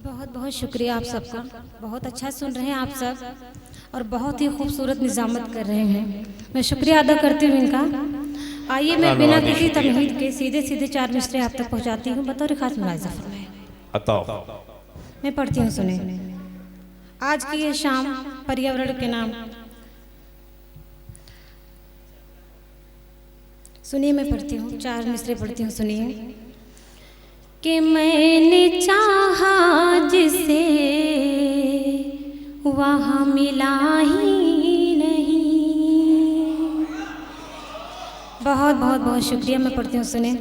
बहुत बहुत शुक्रिया आप सबका। बहुत अच्छा सुन रहे हैं आप सब और बहुत ही खूबसूरत निज़ामत कर रहे हैं। मैं शुक्रिया अदा करती हूँ इनका। आइए मैं बिना किसी तमहीद के सीधे सीधे चार मिसरे आप तक पहुँचाती हूँ बतौर खास मुलाहिज़ा फरमाएं। मैं पढ़ती हूँ, सुने। आज की ये शाम पर्यावरण के नाम, सुनिए मैं पढ़ती हूँ, चार मिसरे पढ़ती हूँ, सुनिए। कि मैंने चाहा जिसे वहाँ मिला ही नहीं। बहुत बहुत बहुत शुक्रिया, मैं पढ़ती हूँ, सुने।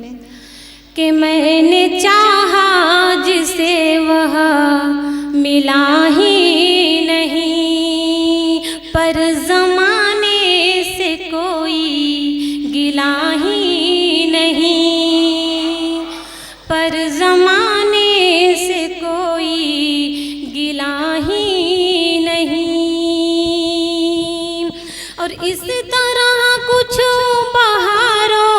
कि मैंने चाहा जिसे वह मिला ही नहीं, पर ज़माने से कोई गिला ही नहीं, पर ज़माने से कोई गिला ही नहीं। और इस तरह कुछ बहारों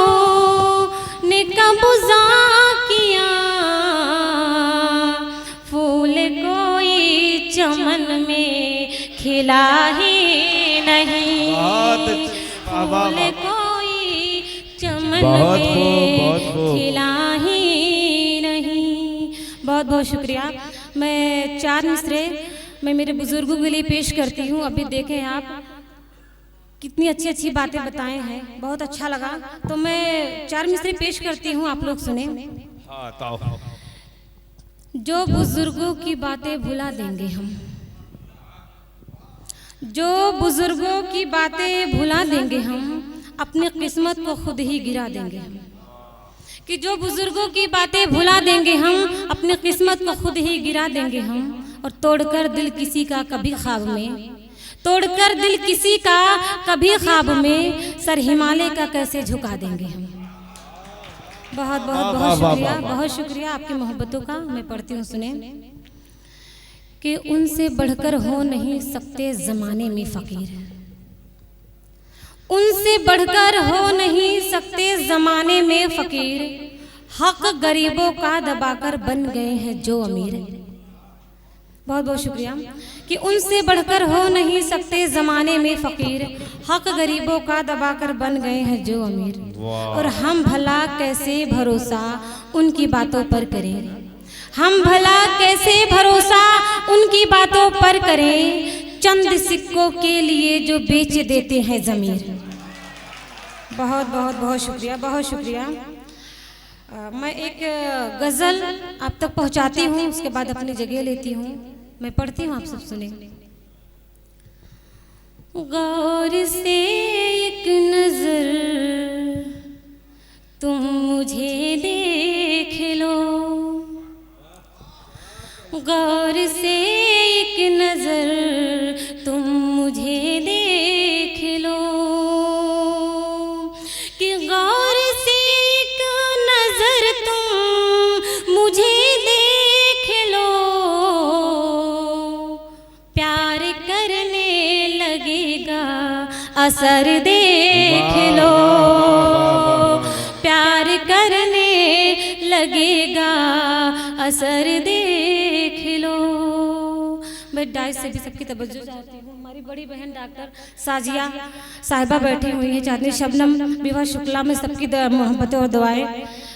ने कब्ज़ा किया, फूल कोई चमन में खिला ही नहीं, फूल कोई चमन में खिला ही नहीं। बहुत बहुत शुक्रिया। मैं चार मिसरे मैं मेरे बुजुर्गों के लिए पेश करती हूँ। अभी देखें आप कितनी अच्छी अच्छी बातें बताए हैं, बहुत अच्छा लगा। तो मैं चार मिसरे पेश करती हूँ, आप लोग सुने। जो बुजुर्गों की बातें भुला देंगे हम, जो बुजुर्गों की बातें भुला देंगे हम, अपनी किस्मत को खुद ही गिरा देंगे हम। कि जो बुजुर्गों की बातें भुला देंगे हम, अपनी किस्मत को खुद ही गिरा देंगे हम। और तोड़कर दिल किसी का कभी ख्वाब में, तोड़कर दिल किसी का कभी ख्वाब में, सर हिमालय का कैसे झुका देंगे हम। बहुत बहुत बहुत शुक्रिया, बहुत शुक्रिया आपकी मोहब्बतों का। मैं पढ़ती हूँ, सुने। कि उनसे बढ़कर हो नहीं सकते ज़माने में फ़कीर, उनसे बढ़कर हो नहीं सकते ज़माने में फ़कीर, हक गरीबों का दबाकर बन गए हैं जो अमीर। बहुत बहुत शुक्रिया। कि उनसे बढ़कर हो नहीं सकते ज़माने में फ़कीर, हक गरीबों का दबाकर बन गए हैं जो अमीर। और हम भला कैसे भरोसा उनकी बातों पर करें, हम भला कैसे भरोसा उनकी बातों पर करें, चंद सिक्कों के लिए जो बेच देते हैं ज़मीर। बहुत बहुत बहुत शुक्रिया, बहुत शुक्रिया। मैं एक गज़ल आप तक पहुंचाती हूँ, उसके बाद अपनी जगह लेती हूँ। मैं पढ़ती हूँ, आप सब सुने। गौर से एक नज़र तुम मुझे देख लो, गौर से एक नज़र तुम मुझे देख लो। कि गौर से एक नज़र तुम मुझे देख लो, प्यार करने लगेगा असर देख लो, प्यार करने लगेगा असर देख लो। मैं डाइस से भी सबकी तवज्जो चाहती हूँ। हमारी बड़ी बहन डॉक्टर साजिया साहिबा बैठी हुई है, चांदनी शबनम विवाह शुक्ला में सबकी मोहब्बतें और दुआएं।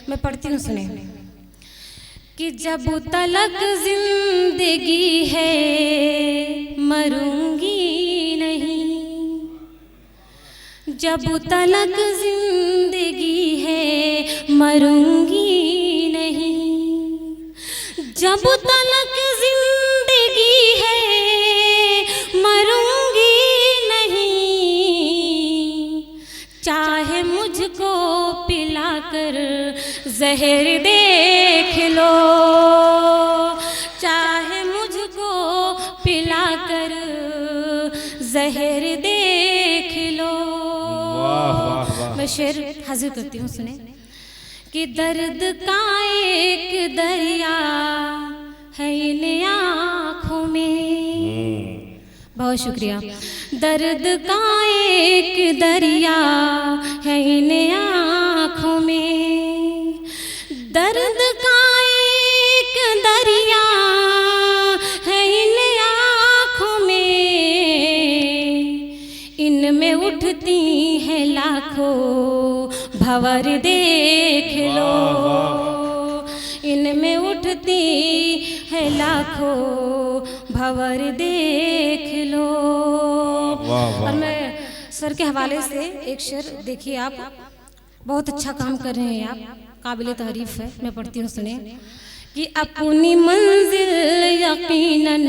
मैं पढ़ती हूँ, सुने। कि जब तलक जिंदगी है मरूंगी नहीं, जब तलक जिंदगी है मरूंगी नहीं, जब तलक जिंदगी है मरूंगी नहीं, चाहे मुझको पिलाकर जहर देख लो, चाहे मुझको पिलाकर जहर देख लो। मैं शेर हाजिर करती हूँ, सुने। कि दर्द का एक दरिया है इन आँखों में, बहुत शुक्रिया। दर्द का एक दरिया है इन आँखों में, दर्द का एक दरिया लाखों भंवर देख लो, इनमें उठती है लाखों भंवर देख लो। और मैं सर के हवाले से एक शेर, देखिए आप बहुत अच्छा काम कर रहे हैं, आप काबिल तारीफ है। मैं पढ़ती हूँ, सुने कि अपनी मंजिल यकीनन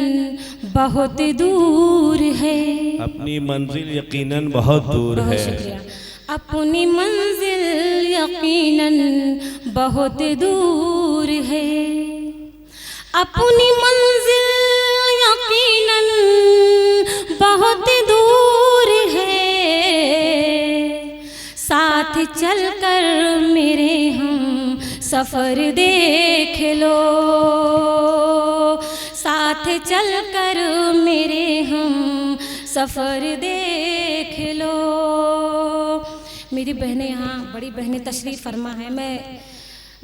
बहुत दूर है, अपनी मंजिल यकीनन बहुत दूर है, शुक्रिया। अपनी मंजिल यकीनन बहुत दूर है, अपनी मंजिल यकीनन बहुत दूर है, साथ चलकर मेरे हम सफर देख लो, साथ चलकर मेरे हम सफर देख लो। मेरी बहनें यहाँ, बड़ी बहनें तशरीफ फरमा है। मैं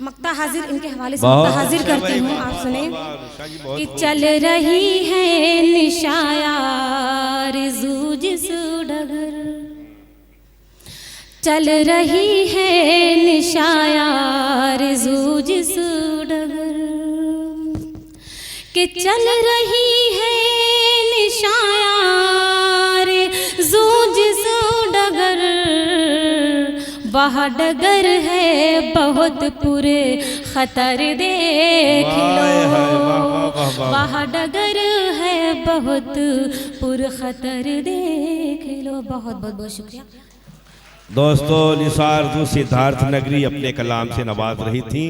मक्ता हाजिर इनके हवाले से मक्ता हाजिर करती हूँ, आप सुने कि चल रही है निशायार जूजिस डगर, चल रही है निशायार जूजिस डगर, कि चल रही है निशायार जूजिस डगर, वह डगर है बहुत पुरे खतर देख लो, वह डगर है बहुत पुर खतर देख लो। बहुत बहुत बहुत शुक्रिया दोस्तों। निसार सिद्धार्थ नगरी अपने कलाम से नवाज रही थी।